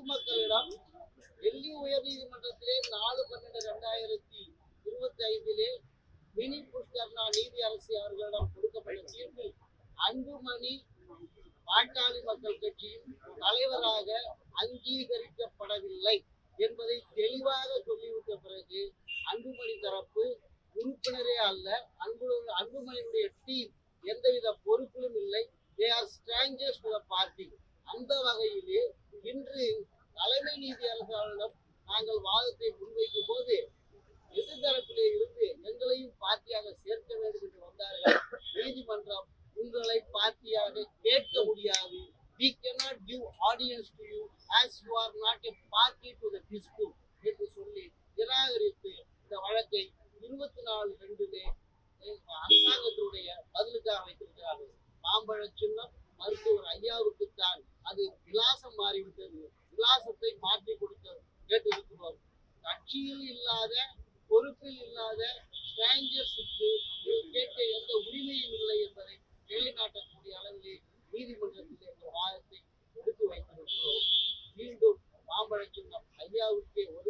பொதுமக்களிடம் டெல்லி உயர்நீதிமன்றத்திலே 4/12/2025 மினி புஷ்கர்னா நீதி அரசு அவர்களிடம் கொடுக்கப்பட்ட தீர்ப்பில் அன்புமணி பாட்டாளி மக்கள் கட்சியின் தலைவராக அங்கீகரிக்கப்படவில்லை என்பதை தெளிவாக சொல்லிவிட்ட பிறகு அன்புமணி தரப்பு உறுப்பினரே அல்ல, அன்புமணியுடைய டீம் எந்தவித பொறுப்பிலும் இல்லை. They are strangers to the party. அந்த வகையிலே இன்று தலைமை நீதி அரசாங்கம் நாங்கள் வாதத்தை முன்வைக்கும் போது எதிர்தரப்பிலே இருந்து எங்களையும் பார்ட்டியாக சேர்க்க வேண்டும் என்று வந்தார்கள். நீதிமன்றம் உங்களை பார்ட்டியாக கேட்க முடியாது. We cannot give audience to you as you are not a party to the dispute என்று சொல்லி நிராகரித்து இந்த வழக்கை 24/2 அரசாங்கத்தினுடைய பதிலுக்காக வைத்திருக்கிறார்கள். மாம்பழ சின்னம் மருத்துவர் ஐயாவுக்குத்தான், அது விலாசம் மாறிவிட்டது. விலாசத்தை மாற்றி கொடுக்க கேட்டிருக்கிறோம். கட்சியில் இல்லாத, பொறுப்பில் இல்லாத ஸ்ட்ரேஞ்சர்ஸுக்கு கேட்க எந்த உரிமையும் இல்லை என்பதை நிலைநாட்டக்கூடிய அளவிலே நீதிமன்றத்தில் இந்த வாதத்தை எடுத்து வைத்திருக்கிறோம். மீண்டும் மாம்பழ சின்னம் ஐயாவுக்கே ஒரு